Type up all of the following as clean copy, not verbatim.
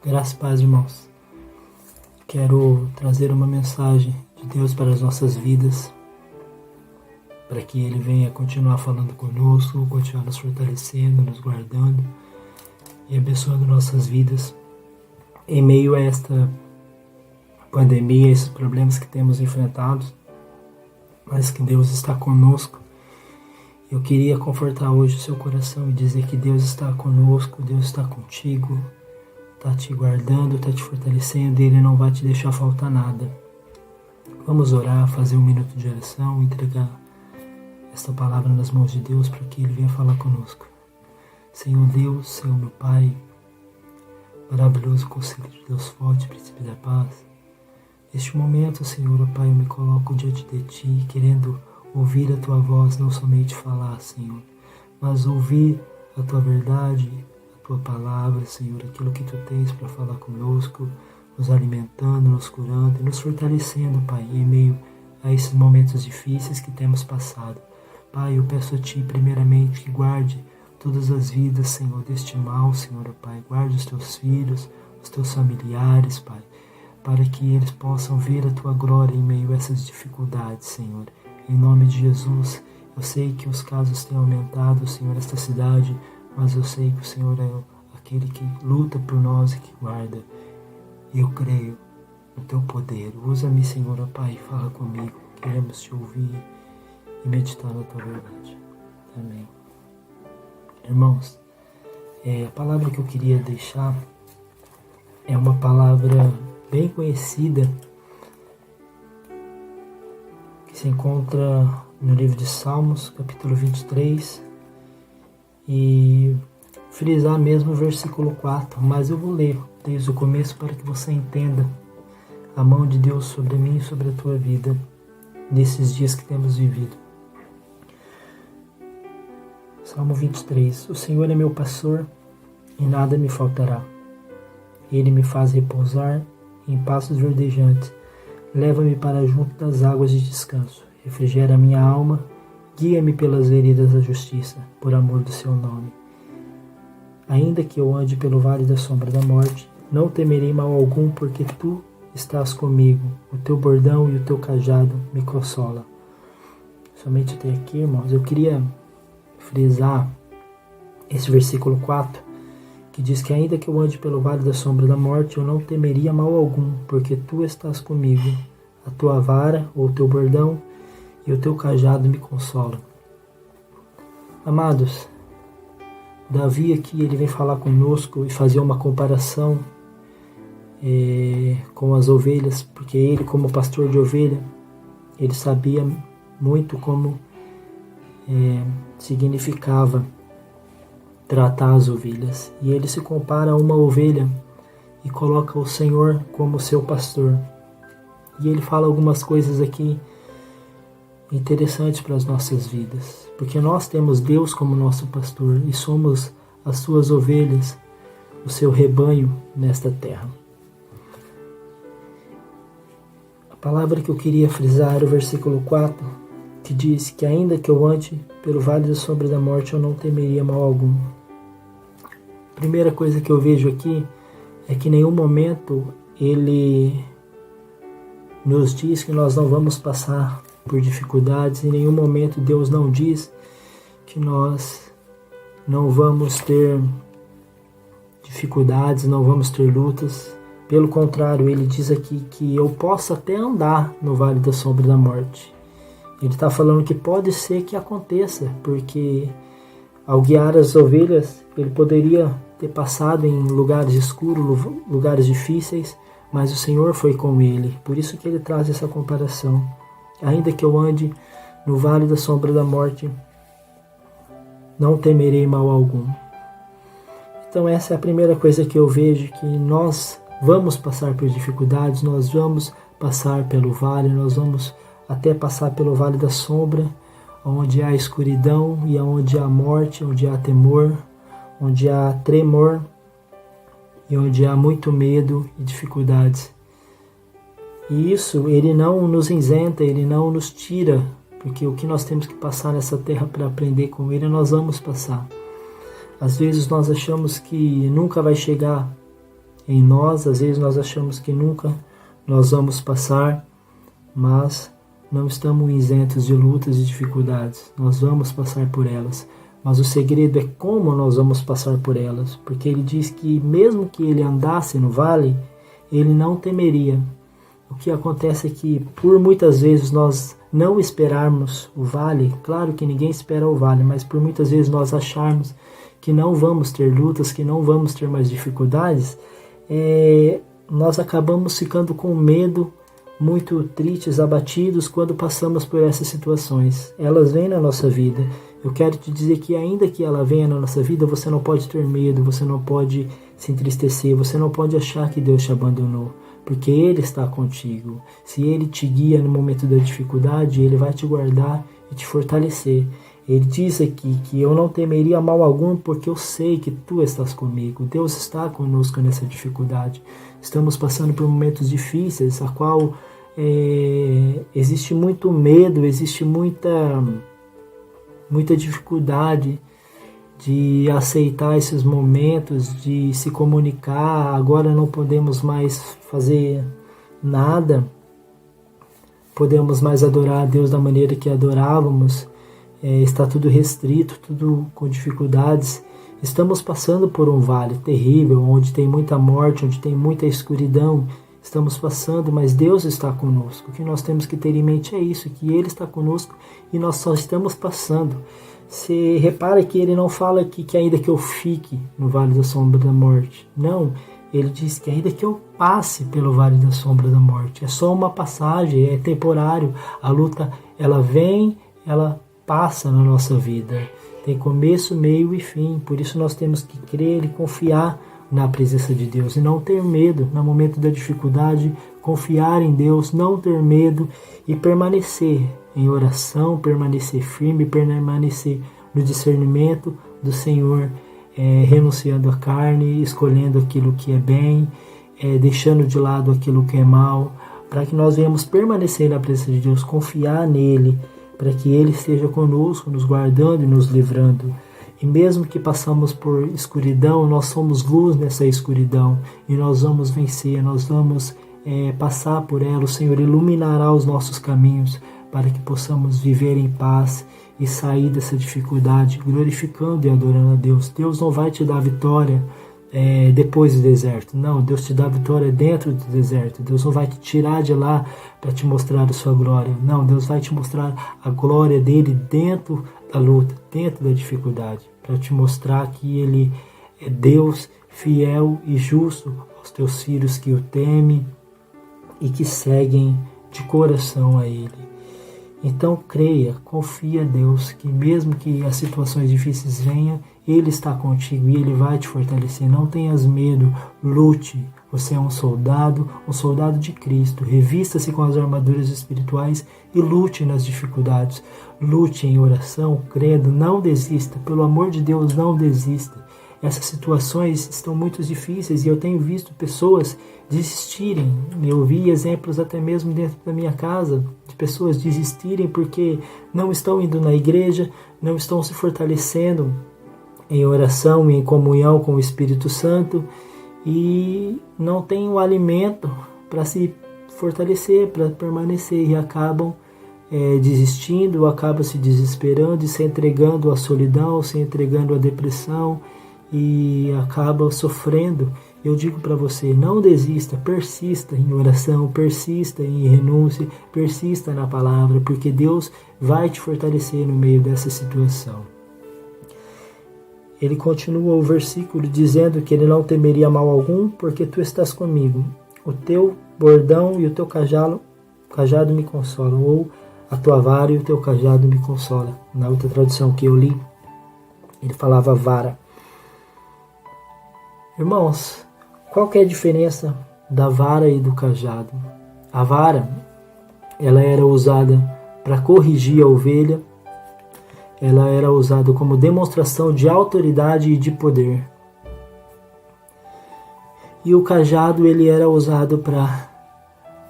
Graças e paz, irmãos. Quero trazer uma mensagem de Deus para as nossas vidas, para que Ele venha continuar falando conosco, continuar nos fortalecendo, nos guardando e abençoando nossas vidas em meio a esta pandemia, esses problemas que temos enfrentado, mas que Deus está conosco. Eu queria confortar hoje o seu coração e dizer que Deus está conosco, Deus está contigo, está te guardando, está te fortalecendo e Ele não vai te deixar faltar nada. Vamos orar, fazer um minuto de oração, entregar esta palavra nas mãos de Deus para que Ele venha falar conosco. Senhor Deus, Senhor meu Pai, maravilhoso Conselho de Deus forte, Príncipe da paz. Neste momento, Senhor, ó Pai, eu me coloco diante de Ti, querendo ouvir a Tua voz, não somente falar, Senhor, mas ouvir a Tua verdade, Tua palavra, Senhor, aquilo que Tu tens para falar conosco, nos alimentando, nos curando e nos fortalecendo, Pai, em meio a esses momentos difíceis que temos passado. Pai, eu peço a Ti, primeiramente, que guarde todas as vidas, Senhor, deste mal, Senhor, Pai. Guarde os Teus filhos, os Teus familiares, Pai, para que eles possam ver a Tua glória em meio a essas dificuldades, Senhor. Em nome de Jesus, eu sei que os casos têm aumentado, Senhor, nesta cidade, mas eu sei que o Senhor é aquele que luta por nós e que guarda. E eu creio no Teu poder. Usa-me, Senhor, ó Pai, fala comigo. Queremos Te ouvir e meditar na Tua verdade. Amém. Irmãos, a palavra que eu queria deixar é uma palavra bem conhecida que se encontra no livro de Salmos, capítulo 23, e frisar mesmo o versículo 4, mas eu vou ler desde o começo para que você entenda a mão de Deus sobre mim e sobre a tua vida nesses dias que temos vivido. Salmo 23. O Senhor é meu pastor e nada me faltará. Ele me faz repousar em pastos verdejantes. Leva-me para junto das águas de descanso. Refrigera minha alma. Guia-me pelas veredas da justiça, por amor do seu nome. Ainda que eu ande pelo vale da sombra da morte, não temerei mal algum, porque tu estás comigo. O teu bordão e o teu cajado me consolam. Somente até aqui, irmãos, eu queria frisar esse versículo 4, que diz que ainda que eu ande pelo vale da sombra da morte, eu não temeria mal algum, porque tu estás comigo. A tua vara, ou o teu bordão, e o teu cajado me consolam. Amados, Davi aqui ele vem falar conosco e fazer uma comparação com as ovelhas, porque ele, como pastor de ovelha, ele sabia muito como significava tratar as ovelhas. E ele se compara a uma ovelha e coloca o Senhor como seu pastor. E ele fala algumas coisas aqui interessantes para as nossas vidas, porque nós temos Deus como nosso pastor e somos as suas ovelhas, o seu rebanho nesta terra. A palavra que eu queria frisar é o versículo 4, que diz que ainda que eu ande pelo vale da sombra da morte, eu não temeria mal algum. A primeira coisa que eu vejo aqui é que em nenhum momento ele nos diz que nós não vamos passar por dificuldades. Em nenhum momento Deus não diz que nós não vamos ter dificuldades, não vamos ter lutas. Pelo contrário, ele diz aqui que eu posso até andar no vale da sombra da morte. Ele está falando que pode ser que aconteça, porque ao guiar as ovelhas, ele poderia ter passado em lugares escuros, lugares difíceis, mas o Senhor foi com ele. Por isso que ele traz essa comparação. Ainda que eu ande no vale da sombra da morte, não temerei mal algum. Então essa é a primeira coisa que eu vejo, que nós vamos passar por dificuldades, nós vamos passar pelo vale, nós vamos até passar pelo vale da sombra, onde há escuridão e onde há morte, onde há temor, onde há tremor e onde há muito medo e dificuldades. E isso ele não nos isenta, ele não nos tira, porque o que nós temos que passar nessa terra para aprender com ele, nós vamos passar. Às vezes nós achamos que nunca vai chegar em nós. Às vezes nós achamos que nunca nós vamos passar, mas não estamos isentos de lutas e dificuldades. Nós vamos passar por elas. Mas o segredo é como nós vamos passar por elas. Porque ele diz que mesmo que ele andasse no vale, ele não temeria. O que acontece é que por muitas vezes nós não esperarmos o vale, claro que ninguém espera o vale, mas por muitas vezes nós acharmos que não vamos ter lutas, que não vamos ter mais dificuldades, nós acabamos ficando com medo, muito tristes, abatidos quando passamos por essas situações. Elas vêm na nossa vida. Eu quero te dizer que ainda que ela venha na nossa vida, você não pode ter medo, você não pode se entristecer, você não pode achar que Deus te abandonou, porque Ele está contigo. Se Ele te guia no momento da dificuldade, Ele vai te guardar e te fortalecer. Ele diz aqui que eu não temeria mal algum, porque eu sei que Tu estás comigo. Deus está conosco nessa dificuldade. Estamos passando por momentos difíceis, a qual existe muito medo, existe muita dificuldade de aceitar esses momentos, de se comunicar. Agora não podemos mais fazer nada, podemos mais adorar a Deus da maneira que adorávamos. Está tudo restrito, tudo com dificuldades. Estamos passando por um vale terrível, onde tem muita morte, onde tem muita escuridão. Estamos passando, mas Deus está conosco. O que nós temos que ter em mente é isso, que Ele está conosco e nós só estamos passando. Você repara que Ele não fala aqui que ainda que eu fique no vale da sombra da morte. Não, Ele diz que ainda que eu passe pelo vale da sombra da morte. É só uma passagem, é temporário. A luta, ela vem, ela passa na nossa vida. Tem começo, meio e fim. Por isso nós temos que crer e confiar na presença de Deus e não ter medo no momento da dificuldade, confiar em Deus, não ter medo e permanecer em oração, permanecer firme, permanecer no discernimento do Senhor, renunciando à carne, escolhendo aquilo que é bem, deixando de lado aquilo que é mal, para que nós venhamos permanecer na presença de Deus, confiar nele, para que Ele esteja conosco, nos guardando e nos livrando. E mesmo que passamos por escuridão, nós somos luz nessa escuridão e nós vamos vencer, nós vamos passar por ela. O Senhor iluminará os nossos caminhos para que possamos viver em paz e sair dessa dificuldade, glorificando e adorando a Deus. Deus não vai te dar vitória depois do deserto. Não, Deus te dá vitória dentro do deserto. Deus não vai te tirar de lá para te mostrar a sua glória. Não, Deus vai te mostrar a glória dele dentro da luta, dentro da dificuldade, para te mostrar que Ele é Deus fiel e justo aos teus filhos que o temem e que seguem de coração a Ele. Então creia, confia a Deus, que mesmo que as situações difíceis venham, Ele está contigo e Ele vai te fortalecer. Não tenhas medo, lute. Você é um soldado de Cristo. Revista-se com as armaduras espirituais e lute nas dificuldades. Lute em oração, crendo, não desista. Pelo amor de Deus, não desista. Essas situações estão muito difíceis e eu tenho visto pessoas desistirem. Eu vi exemplos até mesmo dentro da minha casa de pessoas desistirem porque não estão indo na igreja, não estão se fortalecendo em oração e em comunhão com o Espírito Santo e não têm o alimento para se fortalecer, para permanecer e acabam desistindo, acabam se desesperando e se entregando à solidão, se entregando à depressão e acabam sofrendo. Eu digo para você, não desista, persista em oração, persista em renúncia, persista na palavra, porque Deus vai te fortalecer no meio dessa situação. Ele continua o versículo dizendo que ele não temeria mal algum, porque tu estás comigo. O teu bordão e o teu cajado me consolam, ou a tua vara e o teu cajado me consolam. Na outra tradução que eu li, ele falava vara. Irmãos, qual que é a diferença da vara e do cajado? A vara, ela era usada para corrigir a ovelha, ela era usada como demonstração de autoridade e de poder. E o cajado, ele era usado para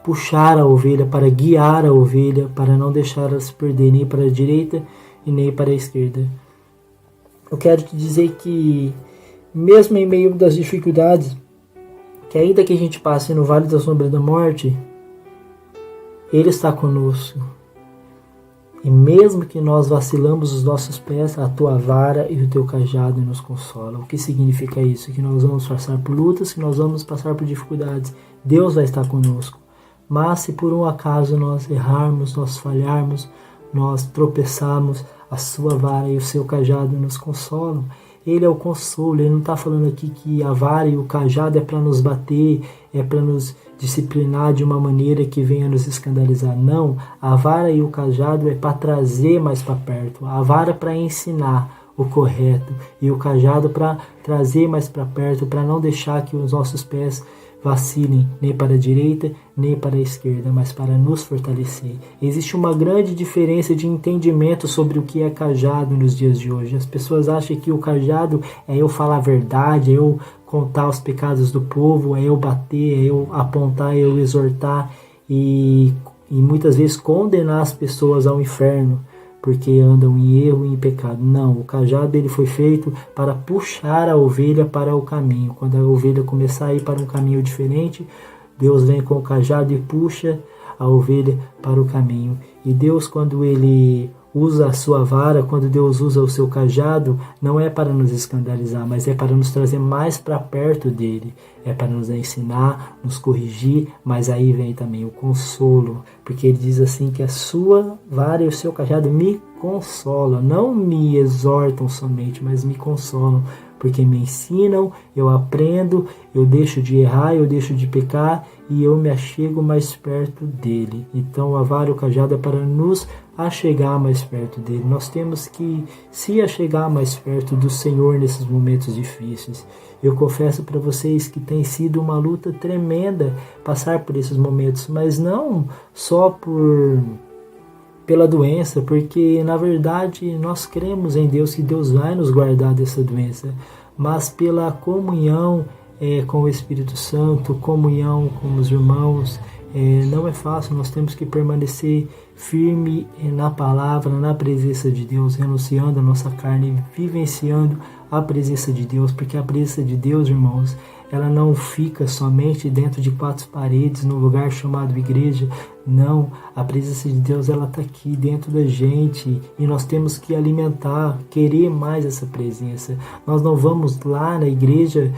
puxar a ovelha, para guiar a ovelha, para não deixar ela se perder nem para a direita e nem para a esquerda. Eu quero te dizer que mesmo em meio das dificuldades que ainda que a gente passe no vale da sombra da morte, Ele está conosco. E mesmo que nós vacilamos os nossos pés, a tua vara e o teu cajado nos consolam. O que significa isso? Que nós vamos passar por lutas, que nós vamos passar por dificuldades. Deus vai estar conosco. Mas se por um acaso nós errarmos, nós falharmos, nós tropeçarmos, a sua vara e o seu cajado nos consolam. Ele é o consolo. Ele não está falando aqui que a vara e o cajado é para nos bater, é para nos disciplinar de uma maneira que venha nos escandalizar. Não, a vara e o cajado é para trazer mais para perto. A vara para ensinar o correto e o cajado para trazer mais para perto, para não deixar que os nossos pés vacilem nem para a direita nem para a esquerda, mas para nos fortalecer. Existe uma grande diferença de entendimento sobre o que é cajado nos dias de hoje. As pessoas acham que o cajado é eu falar a verdade, é eu contar os pecados do povo, é eu bater, é eu apontar, é eu exortar e muitas vezes condenar as pessoas ao inferno porque andam em erro e em pecado. Não, o cajado ele foi feito para puxar a ovelha para o caminho. Quando a ovelha começar a ir para um caminho diferente, Deus vem com o cajado e puxa a ovelha para o caminho. E Deus, quando Ele usa a sua vara, quando Deus usa o seu cajado, não é para nos escandalizar, mas é para nos trazer mais para perto dele. É para nos ensinar, nos corrigir, mas aí vem também o consolo, porque ele diz assim que a sua vara e o seu cajado me consolam, não me exortam somente, mas me consolam, porque me ensinam, eu aprendo, eu deixo de errar, eu deixo de pecar e eu me achego mais perto dele. Então a vara e o cajado é para nos achegar mais perto dele. Nós temos que se achegar mais perto do Senhor nesses momentos difíceis. Eu confesso para vocês que tem sido uma luta tremenda passar por esses momentos, mas não só pela doença, porque na verdade nós cremos em Deus, que Deus vai nos guardar dessa doença, mas pela comunhão com o Espírito Santo, comunhão com os irmãos. Não é fácil, nós temos que permanecer firme na palavra, na presença de Deus, renunciando a nossa carne, vivenciando a presença de Deus, porque a presença de Deus, irmãos, ela não fica somente dentro de quatro paredes, num lugar chamado igreja. Não, a presença de Deus, ela está aqui dentro da gente e nós temos que alimentar, querer mais essa presença. Nós não vamos lá na igreja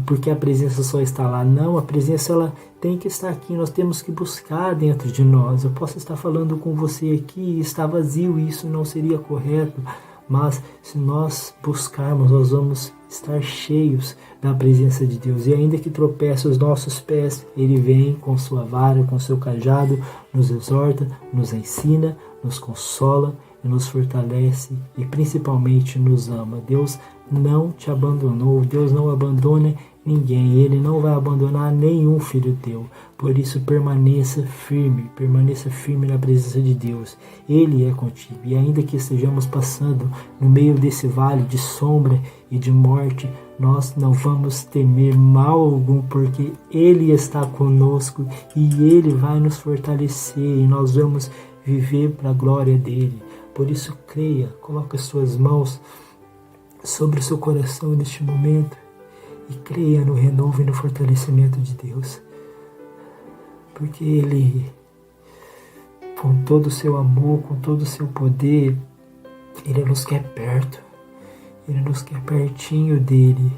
porque a presença só está lá. Não, a presença ela tem que estar aqui, nós temos que buscar dentro de nós. Eu posso estar falando com você aqui e está vazio, isso não seria correto, mas se nós buscarmos, nós vamos estar cheios da presença de Deus. E ainda que tropece os nossos pés, Ele vem com sua vara, com seu cajado, nos exorta, nos ensina, nos consola e nos fortalece e principalmente nos ama. Deus não te abandonou, Deus não abandona ninguém, Ele não vai abandonar nenhum filho teu. Por isso permaneça firme na presença de Deus. Ele é contigo. E ainda que estejamos passando no meio desse vale de sombra e de morte, nós não vamos temer mal algum, porque Ele está conosco e Ele vai nos fortalecer e nós vamos viver para a glória dEle. Por isso creia, coloque as suas mãos sobre o seu coração neste momento e creia no renovo e no fortalecimento de Deus, porque Ele, com todo o seu amor, com todo o seu poder, Ele nos quer perto, Ele nos quer pertinho dEle.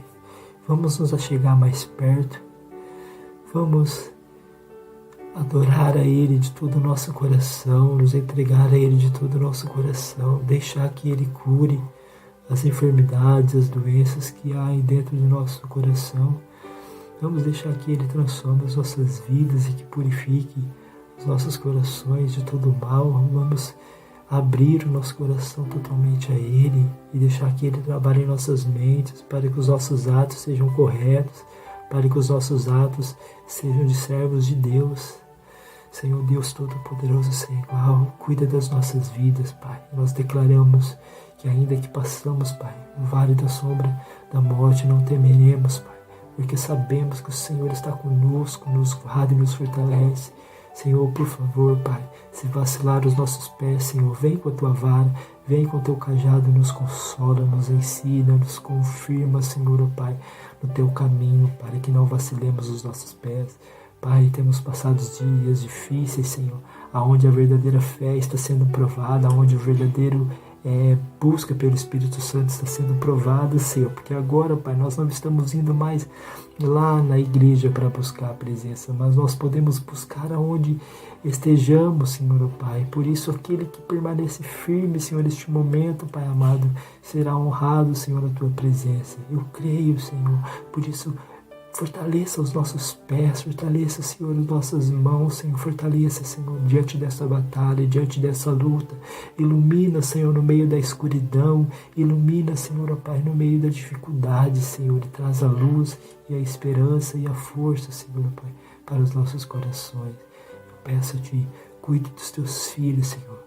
Vamos nos achegar mais perto, vamos adorar a Ele de todo o nosso coração, nos entregar a Ele de todo o nosso coração, deixar que Ele cure as enfermidades, as doenças que há aí dentro do nosso coração. Vamos deixar que Ele transforme as nossas vidas e que purifique os nossos corações de todo o mal. Vamos abrir o nosso coração totalmente a Ele e deixar que Ele trabalhe em nossas mentes para que os nossos atos sejam corretos, para que os nossos atos sejam de servos de Deus. Senhor Deus Todo-Poderoso, sem igual, cuida das nossas vidas, Pai. Nós declaramos que ainda que passamos, Pai, no vale da sombra da morte, não temeremos, Pai, porque sabemos que o Senhor está conosco, nos guarda e nos fortalece. Senhor, por favor, Pai, se vacilar os nossos pés, Senhor, vem com a Tua vara, vem com o Teu cajado, nos consola, nos ensina, nos confirma, Senhor, ó Pai. no Teu caminho, para que não vacilemos os nossos pés. Pai, temos passado dias difíceis, Senhor, aonde a verdadeira fé está sendo provada, aonde o verdadeiro busca pelo Espírito Santo está sendo provada, Senhor, porque agora, Pai, nós não estamos indo mais lá na igreja para buscar a presença, mas nós podemos buscar aonde estejamos, Senhor, Pai. Por isso, aquele que permanece firme, Senhor, neste momento, Pai amado, será honrado, Senhor, na Tua presença. Eu creio, Senhor, por isso, fortaleça os nossos pés, fortaleça, Senhor, as nossas mãos, Senhor, fortaleça, Senhor, diante dessa batalha, diante dessa luta. Ilumina, Senhor, no meio da escuridão, ilumina, Senhor, Pai, no meio da dificuldade, Senhor, e traz a luz e a esperança e a força, Senhor, Pai, para os nossos corações. Eu peço-te, cuide dos teus filhos, Senhor.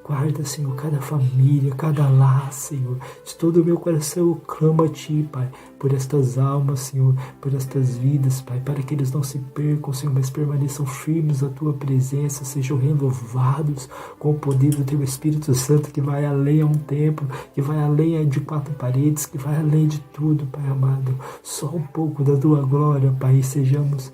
Guarda, Senhor, cada família, cada lar, Senhor. De todo o meu coração eu clamo a Ti, Pai, por estas almas, Senhor, por estas vidas, Pai, para que eles não se percam, Senhor, mas permaneçam firmes na Tua presença, sejam renovados com o poder do Teu Espírito Santo, que vai além a um templo, que vai além de quatro paredes, que vai além de tudo, Pai amado. Só um pouco da Tua glória, Pai, seremos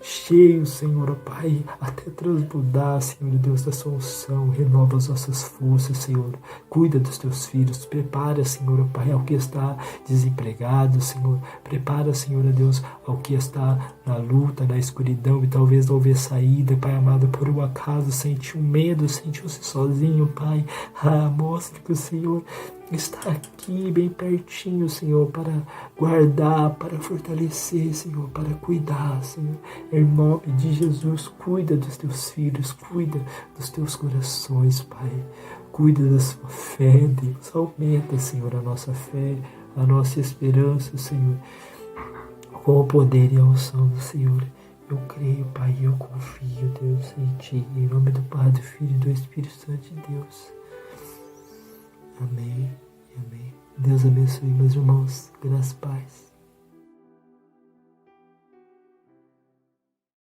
cheios, Senhor, Pai, até transbordar, Senhor Deus, da sua unção. Renova as nossas forças, Senhor. Cuida dos teus filhos. Prepara, Senhor, Pai, ao que está desempregado, Senhor. Prepara, Senhor Deus, ao que está na luta, na escuridão e talvez não vê saída, Pai amado, por um acaso sentiu medo, sentiu-se sozinho, Pai. Mostra que o Senhor está aqui bem pertinho, Senhor, para guardar, para fortalecer, Senhor, para cuidar, Senhor. Em nome de Jesus, cuida dos teus filhos, cuida dos teus corações, Pai. Cuida da sua fé, Deus. Aumenta, Senhor, a nossa fé, a nossa esperança, Senhor, com o poder e a unção do Senhor. Eu creio, Pai, eu confio, Deus, em Ti. Em nome do Pai, do Filho e do Espírito Santo de Deus. Amém e amém. Deus abençoe, meus irmãos. Graças e paz.